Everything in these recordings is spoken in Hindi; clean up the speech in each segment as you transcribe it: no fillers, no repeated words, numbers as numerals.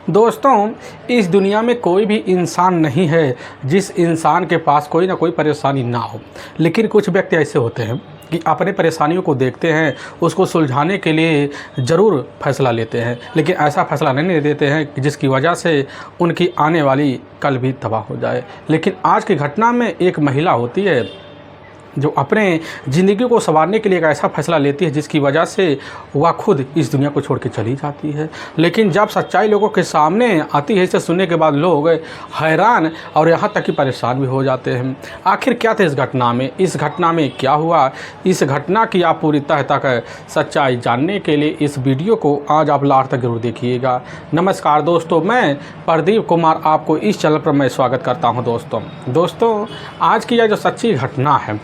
दोस्तों, इस दुनिया में कोई भी इंसान नहीं है जिस इंसान के पास कोई ना कोई परेशानी ना हो। लेकिन कुछ व्यक्ति ऐसे होते हैं कि अपने परेशानियों को देखते हैं, उसको सुलझाने के लिए ज़रूर फैसला लेते हैं, लेकिन ऐसा फैसला नहीं लेते हैं कि जिसकी वजह से उनकी आने वाली कल भी तबाह हो जाए। लेकिन आज की घटना में एक महिला होती है जो अपने ज़िंदगी को संवारने के लिए एक ऐसा फैसला लेती है जिसकी वजह से वह खुद इस दुनिया को छोड़ के चली जाती है। लेकिन जब सच्चाई लोगों के सामने आती है, इसे सुनने के बाद लोग हैरान और यहाँ तक कि परेशान भी हो जाते हैं। आखिर क्या था इस घटना में, इस घटना में क्या हुआ, इस घटना की आप पूरी तह तक सच्चाई जानने के लिए इस वीडियो को आज आप लास्ट तक जरूर देखिएगा। नमस्कार दोस्तों, मैं प्रदीप कुमार आपको इस चैनल पर मैं स्वागत करता हूँ। दोस्तों, आज की यह जो सच्ची घटना है,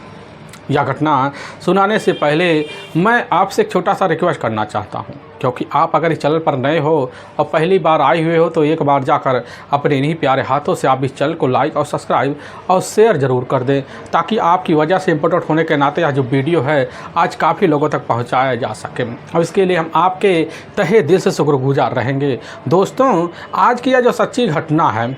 यह घटना सुनाने से पहले मैं आपसे एक छोटा सा रिक्वेस्ट करना चाहता हूं, क्योंकि आप अगर इस चैनल पर नए हो और पहली बार आए हुए हो तो एक बार जाकर अपने इन्हीं प्यारे हाथों से आप इस चैनल को लाइक और सब्सक्राइब और शेयर ज़रूर कर दें, ताकि आपकी वजह से इम्पोर्टेंट होने के नाते यह जो वीडियो है आज काफ़ी लोगों तक पहुँचाया जा सके, और इसके लिए हम आपके तहे दिल से शुक्रगुजार रहेंगे। दोस्तों, आज की यह जो सच्ची घटना है,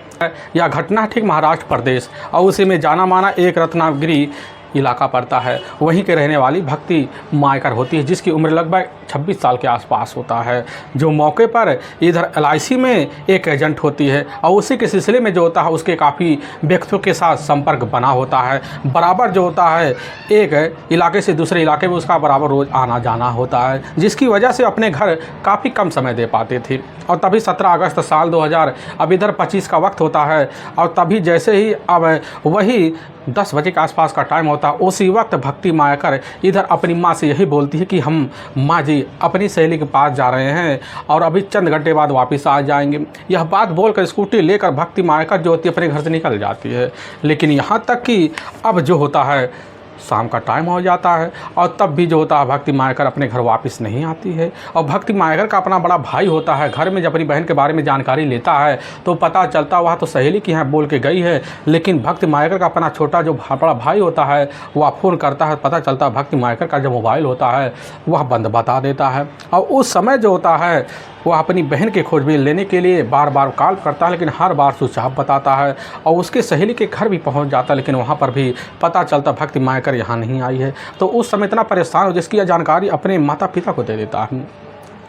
यह घटना ठीक महाराष्ट्र प्रदेश और उसी में जाना माना एक रत्नागिरी इलाका पड़ता है। वहीं के रहने वाली भक्ति मायकर होती है, जिसकी उम्र लगभग 26 साल के आसपास होता है, जो मौके पर इधर LIC में एक एजेंट होती है और उसी के सिलसिले में जो होता है उसके काफ़ी व्यक्तियों के साथ संपर्क बना होता है। बराबर जो होता है एक इलाके से दूसरे इलाके में उसका बराबर रोज़ आना जाना होता है, जिसकी वजह से अपने घर काफ़ी कम समय दे पाते थे। और तभी 17 अगस्त साल 2000, अब इधर 25 का वक्त होता है, और तभी जैसे ही अब वही 10 बजे के आसपास का टाइम होता है, उसी वक्त भक्ति मायकर इधर अपनी माँ से यही बोलती है कि हम माँ जी अपनी सहेली के पास जा रहे हैं और अभी चंद घंटे बाद वापस आ जाएंगे। यह बात बोलकर स्कूटी लेकर भक्ति मायकर जो होती है अपने घर से निकल जाती है। लेकिन यहाँ तक कि अब जो होता है शाम का टाइम हो जाता है और तब भी जो होता है भक्ति मायकर अपने घर वापस नहीं आती है। और भक्ति मायकर का अपना बड़ा भाई होता है, घर में जब अपनी बहन के बारे में जानकारी लेता है तो पता चलता वह तो सहेली की यहाँ बोल के गई है, लेकिन भक्ति मायकर का अपना छोटा जो बड़ा भाई होता है वह फ़ोन करता है। पता चलता है भक्ति मायकर का जो मोबाइल होता है वह बंद बता देता है, और उस समय जो होता है वह अपनी बहन की खोजबीन लेने के लिए बार बार कॉल करता है, लेकिन हर बार स्विच ऑफ बताता है। और उसके सहेली के घर भी पहुंच जाता है, लेकिन वहां पर भी पता चलता भक्ति मायकर यहाँ नहीं आई है। तो उस समय इतना परेशान हो जिसकी यह जानकारी अपने माता पिता को दे देता है।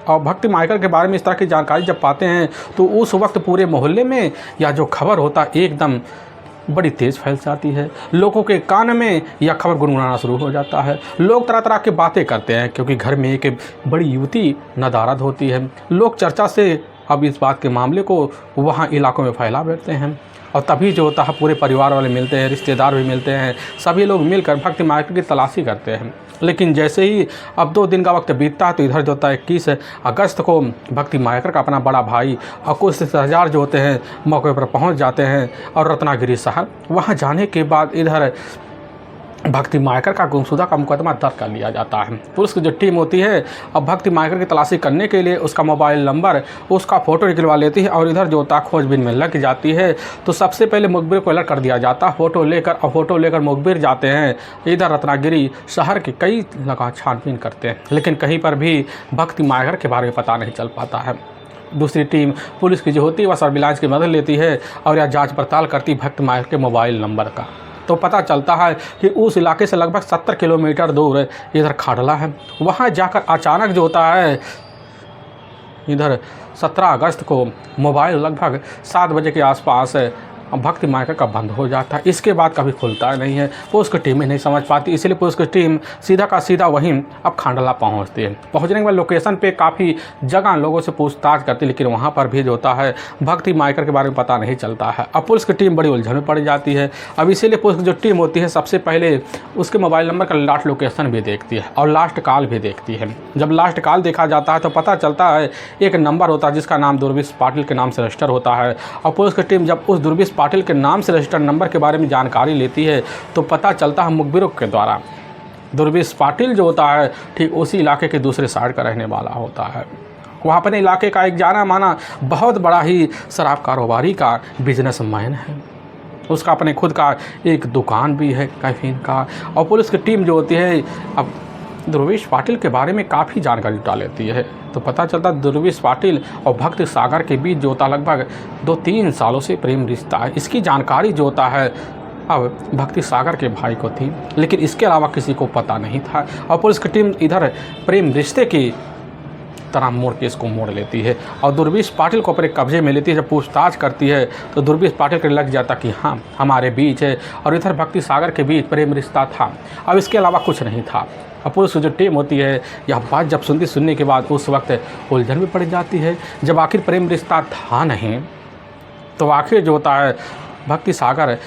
और भक्ति मायकर के बारे में इस तरह की जानकारी जब पाते हैं तो उस वक्त पूरे मोहल्ले में यह जो खबर होता है एकदम बड़ी तेज़ फैल जाती है। लोगों के कान में यह खबर गुनगुनाना शुरू हो जाता है। लोग तरह तरह की बातें करते हैं, क्योंकि घर में एक बड़ी युवती नदारद होती है। लोग चर्चा से अब इस बात के मामले को वहाँ इलाकों में फैला बैठते हैं, और तभी जो होता है पूरे परिवार वाले मिलते हैं, रिश्तेदार भी मिलते हैं, सभी लोग मिलकर भक्ति मायकर की तलाशी करते हैं। लेकिन जैसे ही अब 2 दिन का वक्त बीतता है तो इधर जो होता है 21 अगस्त को भक्ति मायकर का अपना बड़ा भाई और कुछ रिश्तेदार जो होते हैं मौके पर पहुंच जाते हैं, और रत्नागिरी शहर वहां जाने के बाद इधर भक्ति मायकर का गुमशुदा का मुकदमा दर्ज कर लिया जाता है। पुलिस की जो टीम होती है अब भक्ति मायकर की तलाशी करने के लिए उसका मोबाइल नंबर, उसका फ़ोटो निकलवा लेती है, और इधर जो होता है खोजबीन में लग जाती है। तो सबसे पहले मुखबिर को अलर्ट कर दिया जाता है फ़ोटो लेकर मुखबिर जाते हैं इधर रत्नागिरी शहर के कई जगह छानबीन करते हैं, लेकिन कहीं पर भी भक्ति मायकर के बारे में पता नहीं चल पाता है। दूसरी टीम पुलिस की जो होती है वह सर्विलांस की मदद लेती है और यह जाँच पड़ताल करती भक्ति मायकर के मोबाइल नंबर का। तो पता चलता है कि उस इलाके से लगभग 70 किलोमीटर दूर इधर खाडला है। वहाँ जाकर अचानक जो होता है इधर 17 अगस्त को मोबाइल लगभग 7 बजे के आसपास भक्ति मायकर का बंद हो जाता है। इसके बाद कभी खुलता नहीं है। पुलिस की टीम ही नहीं समझ पाती, इसलिए पुलिस की टीम सीधा का सीधा वहीं अब खांडला पहुंचती है। पहुंचने के बाद लोकेशन पे काफ़ी जगह लोगों से पूछताछ करती, लेकिन वहां पर भी जो होता है भक्ति मायकर के बारे में पता नहीं चलता है। अब पुलिस की टीम बड़ी उलझन में पड़ जाती है। अब इसीलिए पुलिस की जो टीम होती है सबसे पहले उसके मोबाइल नंबर का लास्ट लोकेशन भी देखती है और लास्ट कॉल भी देखती है। जब लास्ट कॉल देखा जाता है तो पता चलता है एक नंबर होता है जिसका नाम दुर्विश पाटिल के नाम से रजिस्टर होता है। और पुलिस की टीम जब उस दुर्विश पाटिल के नाम से रजिस्टर्ड नंबर के बारे में जानकारी लेती है तो पता चलता है मुखबिरों के द्वारा दुर्विश पाटिल जो होता है ठीक उसी इलाके के दूसरे साइड का रहने वाला होता है। वह अपने इलाके का एक जाना माना बहुत बड़ा ही शराब कारोबारी का बिजनेसमैन है। उसका अपने खुद का एक दुकान भी है कैफीन का। और पुलिस की टीम जो होती है अब ध्रुवेश पाटिल के बारे में काफ़ी जानकारी जुटा लेती है। तो पता चलता ध्रुवेश पाटिल और भक्ति सागर के बीच जो होता लगभग 2-3 सालों से प्रेम रिश्ता है। इसकी जानकारी जो होता है अब भक्ति सागर के भाई को थी, लेकिन इसके अलावा किसी को पता नहीं था। और पुलिस की टीम इधर प्रेम रिश्ते की तरह मोड़ के इसको मोड़ लेती है और ध्रुवेश पाटिल को अपने कब्जे में लेती है। जब पूछताछ करती है तो ध्रुवेश पाटिल को लग जाता कि हाँ हमारे बीच है, और इधर भक्ति सागर के बीच प्रेम रिश्ता था। अब इसके अलावा कुछ नहीं था। और पुलिस की जो टीम होती है यह बात जब सुनने के बाद उस वक्त उलझन में पड़ जाती है। जब आखिर प्रेम रिश्ता था नहीं तो आखिर जो होता है भक्ति सागर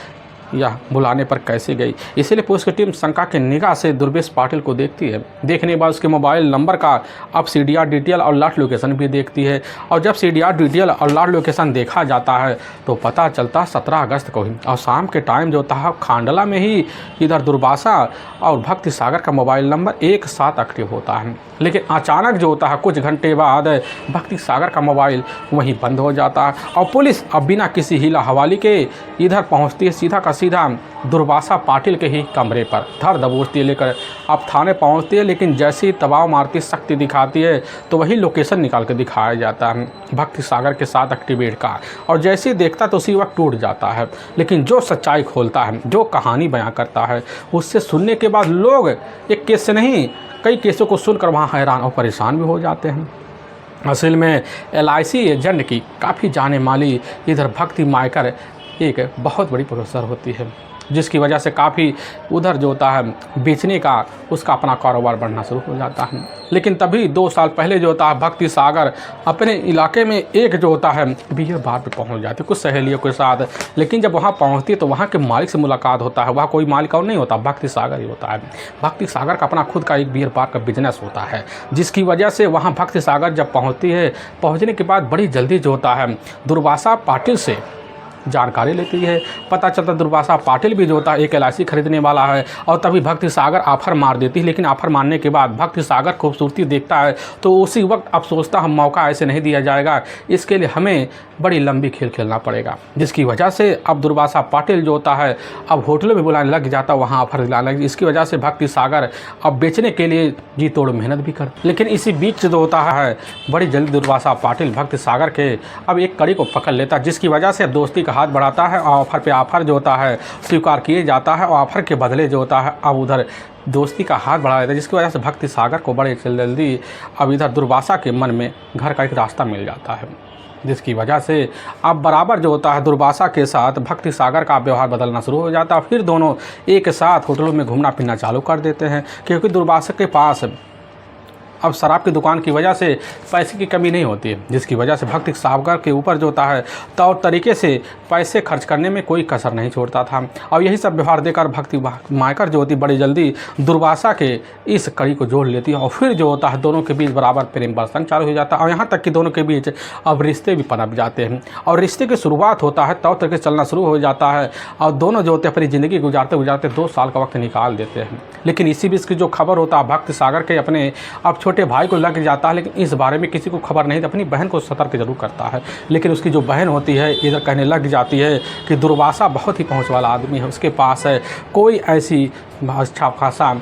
यह बुलाने पर कैसे गई। इसीलिए पुलिस की टीम शंका के निगाह से ध्रुवेश पाटिल को देखती है। देखने के बाद उसके मोबाइल नंबर का अब CDR डिटेल और लॉट लोकेशन भी देखती है। और जब CDR डिटेल और लॉट लोकेशन देखा जाता है तो पता चलता 17 अगस्त को ही, और शाम के टाइम जो था खांडला में ही इधर दुर्वासा और भक्ति सागर का मोबाइल नंबर एक साथ एक्टिव होता है। लेकिन अचानक जो होता है कुछ घंटे बाद भक्ति सागर का मोबाइल वहीं बंद हो जाता है और पुलिस अब बिना किसी हीला हवाली के इधर पहुंचती है सीधा का सीधा दुर्वासा पाटिल के ही कमरे पर धर दबोचती है लेकर अब थाने पहुंचती है। लेकिन जैसे ही दबाव मारती शक्ति दिखाती है तो वही लोकेशन निकाल के दिखाया जाता है भक्ति सागर के साथ एक्टिवेट का, और जैसे ही देखता तो उसी वक्त टूट जाता है। लेकिन जो सच्चाई खोलता है, जो कहानी बयां करता है, उससे सुनने के बाद लोग एक केस से नहीं कई केसों को सुनकर वहाँ हैरान और परेशान भी हो जाते हैं। असल में LIC एजेंट की काफ़ी जाने माली इधर भक्ति मायकर एक बहुत बड़ी प्रोफेसर होती है, जिसकी वजह से काफ़ी उधर जो होता है बेचने का उसका अपना कारोबार बढ़ना शुरू हो जाता है। लेकिन तभी 2 साल पहले जो होता है भक्ति सागर अपने इलाके में एक जो होता है बियर बार पे पहुंच जाती है कुछ सहेलियों के साथ। लेकिन जब वहां पहुंचती है तो वहां के मालिक से मुलाकात होता है। वहाँ कोई मालिक और नहीं होता, भक्ति सागर ही होता है। भक्ति सागर का अपना खुद का एक बियर बार का बिजनेस होता है, जिसकी वजह से वहाँ भक्ति सागर जब पहुँचती है, पहुँचने के बाद बड़ी जल्दी जो होता है दुर्वासा पाटिल से जानकारी लेती है। पता चलता दुर्वासा पाटिल भी जो होता है एक LIC खरीदने वाला है, और तभी भक्ति सागर ऑफर मार देती है। लेकिन ऑफर मारने के बाद भक्ति सागर खूबसूरती देखता है तो उसी वक्त अब सोचता हम मौका ऐसे नहीं दिया जाएगा, इसके लिए हमें बड़ी लंबी खेल खेलना पड़ेगा। जिसकी वजह से अब दुर्वासा पाटिल जो होता है अब होटलों में बुलाने लग जाता, वहाँ ऑफर दिलाने लग। इसकी वजह से भक्ति सागर अब बेचने के लिए जी तोड़ मेहनत भी कर। लेकिन इसी बीच जो होता है बड़ी जल्दी दुर्वासा पाटिल भक्ति सागर के अब एक कड़ी को पकड़ लेता, जिसकी वजह से दोस्ती का हाथ बढ़ाता है। ऑफर पे ऑफर जो होता है स्वीकार किए जाता है, और ऑफर के बदले जो होता है अब उधर दोस्ती का हाथ बढ़ा देता है, जिसकी वजह से भक्ति सागर को बड़े जल्दी अब इधर दुर्वासा के मन में घर का एक रास्ता मिल जाता है। जिसकी वजह से अब बराबर जो होता है दुर्वासा के साथ भक्ति सागर का व्यवहार बदलना शुरू हो जाता है। फिर दोनों एक साथ होटलों में घूमना फिरना चालू कर देते हैं, क्योंकि दुर्वासा के पास अब शराब की दुकान की वजह से पैसे की कमी नहीं होती है, जिसकी वजह से भक्ति सागर के ऊपर जो होता है तौर तरीके से पैसे खर्च करने में कोई कसर नहीं छोड़ता था। और यही सब व्यवहार देकर भक्ति मायकर जो होती बड़ी जल्दी दुर्वासा के इस कड़ी को जोड़ लेती है, और फिर जो होता है दोनों के बीच बराबर प्रेम बरसन चालू हो जाता है। और यहाँ तक कि दोनों के बीच अब रिश्ते भी पनप जाते हैं, और रिश्ते की शुरुआत होता है तौर तरीके से चलना शुरू हो जाता है, और दोनों जो होते हैं अपनी ज़िंदगी गुजारते गुजारते 2 साल का वक्त निकाल देते हैं। लेकिन इसी बीच की जो खबर होता है भक्ति सागर के अपने अब छोटे भाई को लग जाता है, लेकिन इस बारे में किसी को खबर नहीं। अपनी बहन को सतर्क जरूर करता है, लेकिन उसकी जो बहन होती है इधर कहने लग जाती है कि दुर्वासा बहुत ही पहुंच वाला आदमी है, उसके पास है कोई ऐसी अच्छा खासा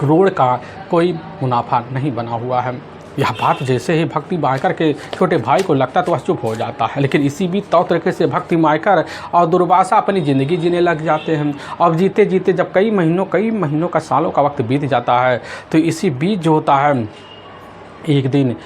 करोड़ का कोई मुनाफा नहीं बना हुआ है। यह बात जैसे ही भक्ति मायकर के छोटे भाई को लगता तो वह चुप हो जाता है। लेकिन इसी बीच तौर तरीके से भक्ति मायकर और दुर्वासा अपनी ज़िंदगी जीने लग जाते हैं। अब जीते जीते जब कई महीनों का सालों का वक्त बीत जाता है तो इसी बीच जो होता है एक दिन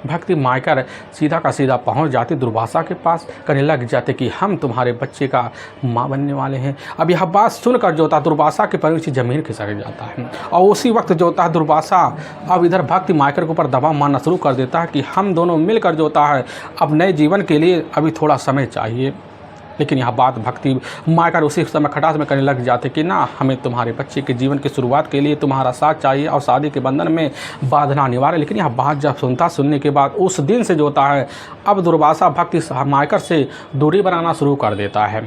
भक्ति मायकर सीधा का सीधा पहुंच जाती दुर्वासा के पास, कहने लग जाते कि हम तुम्हारे बच्चे का माँ बनने वाले हैं। अब यह बात सुनकर जो होता दुर्वासा के पैरों से ज़मीन खिसक जाता है, और उसी वक्त जो होता है दुर्वासा अब इधर भक्ति मायकर के ऊपर दबाव मारना शुरू कर देता है कि हम दोनों मिलकर जो होता है अब नए जीवन के लिए अभी थोड़ा समय चाहिए। लेकिन यह बात भक्ति मायकर उसी समय खटास में करने लग जाते कि ना, हमें तुम्हारे बच्चे के जीवन की शुरुआत के लिए तुम्हारा साथ चाहिए और शादी के बंधन में बांधना अनिवार्य। लेकिन यह बात जब सुनने के बाद उस दिन से जो होता है अब दुर्वासा भक्ति मायकर से दूरी बनाना शुरू कर देता है।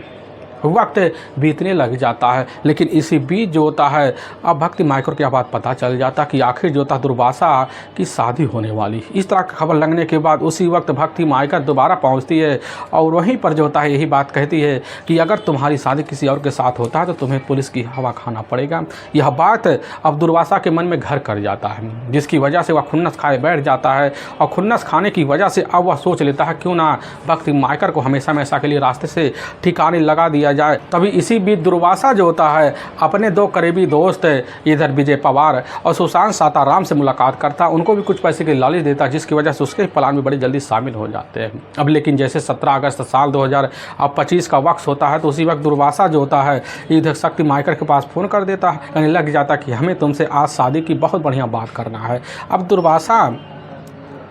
वक्त बीतने लग जाता है। लेकिन इसी बीच जो होता है अब भक्ति माइकर की बात पता चल जाता कि आखिर जो होता दुर्वासा की शादी होने वाली। इस तरह की खबर लगने के बाद उसी वक्त भक्ति माइकर दोबारा पहुंचती है और वहीं पर जो होता है यही बात कहती है कि अगर तुम्हारी शादी किसी और के साथ होता है तो तुम्हें पुलिस की हवा खाना पड़ेगा। यह बात अब दुर्वासा के मन में घर कर जाता है, जिसकी वजह से वह खुन्नस खाए बैठ जाता है और खुन्नस खाने की वजह से अब वह सोच लेता है क्यों ना भक्ति माइकर को हमेशा हमेशा के लिए रास्ते से ठिकाने लगा दिया जाए। तभी इसी बीच दुर्वासा जो होता है अपने दो करीबी दोस्त इधर विजय पवार और सुशांत साताराम से मुलाकात करता, उनको भी कुछ पैसे की लालच देता, जिसकी वजह से उसके प्लान में बड़ी जल्दी शामिल हो जाते हैं। अब लेकिन जैसे 17 अगस्त साल 2025 का वक्त होता है तो उसी वक्त दुर्वासा जो होता है इधर शक्ति माइकर के पास फ़ोन कर देता है, यानी लग जाता कि हमें तुमसे आज शादी की बहुत बढ़िया बात करना है। अब दुर्वासा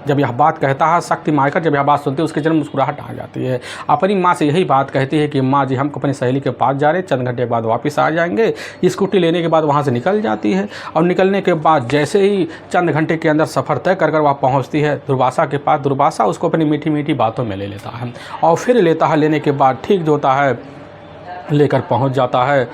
जब यह बात कहता है, शक्ति माइकर जब यह बात सुनती है उसके जन्म मुस्कुराहट आ जाती है। अपनी माँ से यही बात कहती है कि माँ जी हम अपनी सहेली के पास जा रहे हैं, चंद घंटे के बाद वापस आ जाएंगे। स्कूटी लेने के बाद वहाँ से निकल जाती है और निकलने के बाद जैसे ही चंद घंटे के अंदर सफ़र तय कर वह पहुँचती है दुर्वासा के पास। दुर्वासा उसको अपनी मीठी मीठी बातों में ले लेता है और फिर लेता है। लेने के बाद ठीक जो होता है लेकर पहुँच जाता है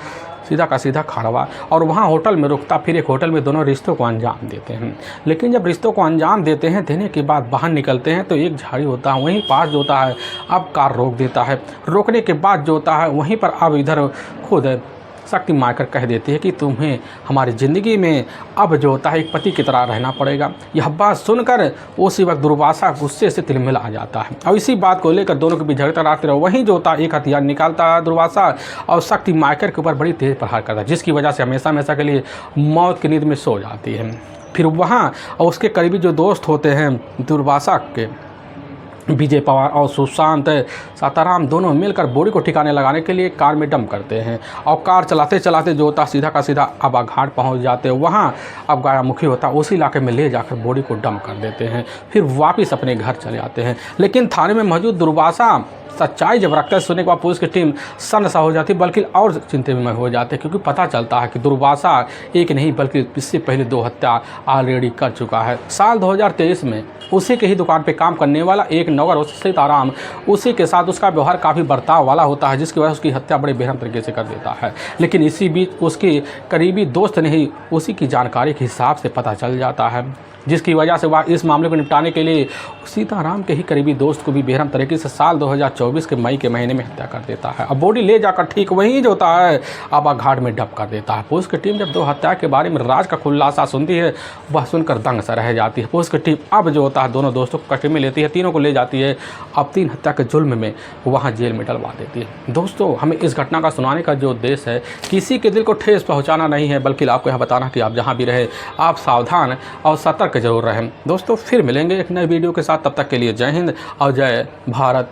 सीधा का सीधा खाड़वा और वहाँ होटल में रुकता। फिर एक होटल में दोनों रिश्तों को अंजाम देते हैं। लेकिन जब रिश्तों को अंजाम देते हैं, देने के बाद बाहर निकलते हैं तो एक झाड़ी होता है, वहीं पास जो होता है अब कार रोक देता है। रोकने के बाद जो होता है वहीं पर अब इधर खुद शक्ति माइकर कह देती है कि तुम्हें हमारी ज़िंदगी में अब जो होता है एक पति की तरह रहना पड़ेगा। यह बात सुनकर उसी वक्त दुर्वासा गुस्से से तिलमिला आ जाता है और इसी बात को लेकर दोनों के बीच झगड़ता रहते रहो। वहीं जो होता है एक हथियार निकालता है दुर्वासा और शक्ति माइकर के ऊपर बड़ी तेज प्रहार करता है, जिसकी वजह से हमेशा हमेशा के लिए मौत की नींद में सो जाती है। फिर वहाँ और उसके करीबी जो दोस्त होते हैं दुर्वासा के, विजय पवार और सुशांत साताराम, दोनों मिलकर बॉडी को ठिकाने लगाने के लिए कार में डंप करते हैं और कार चलाते चलाते जो होता सीधा का सीधा अब घाट पहुंच जाते हैं। वहां अब गायामुखी होता उसी इलाके में ले जाकर बॉडी को डंप कर देते हैं। फिर वापस अपने घर चले आते हैं। लेकिन थाने में मौजूद दुर्वासा सच्चाई जब रखकर सुनने के बाद पुलिस की टीम सन्न-सा हो जाती, बल्कि और चिंता में हो जाते, क्योंकि पता चलता है कि दुर्वासा एक नहीं बल्कि इससे पहले 2 हत्या ऑलरेडी कर चुका है। साल 2023 में उसी के ही दुकान पे काम करने वाला एक नौकर सीताराम, उसी के साथ उसका व्यवहार काफ़ी बर्ताव वाला होता है, जिसकी वजह से उसकी हत्या बड़े बेरहम तरीके से कर देता है। लेकिन इसी बीच उसके करीबी दोस्त ने ही उसी की जानकारी के हिसाब से पता चल जाता है, जिसकी वजह से वह इस मामले को निपटाने के लिए सीताराम के ही करीबी दोस्त को भी बेरहम तरीके से साल 2024 के मई के महीने में हत्या कर देता है। अब बॉडी ले जाकर ठीक वहीं जो होता है आबा घाट में डंप कर देता है। पुलिस की टीम जब 2 हत्या के बारे में राज का खुलासा सुनती है, वह सुनकर दंग सा रह जाती है। पुलिस की टीम अब जो होता है दोनों दोस्तों को कस्टडी में लेती है, तीनों को ले जाती है, अब 3 हत्या के जुल्म में वहाँ जेल में डलवा देती है। दोस्तों, हमें इस घटना का सुनाने का जो उद्देश्य है किसी के दिल को ठेस पहुँचाना नहीं है, बल्कि आपको यह बताना कि आप जहाँ भी रहे आप सावधान और सतर्क जरूर रहें। दोस्तों, फिर मिलेंगे एक नए वीडियो के साथ, तब तक के लिए जय हिंद और जय भारत।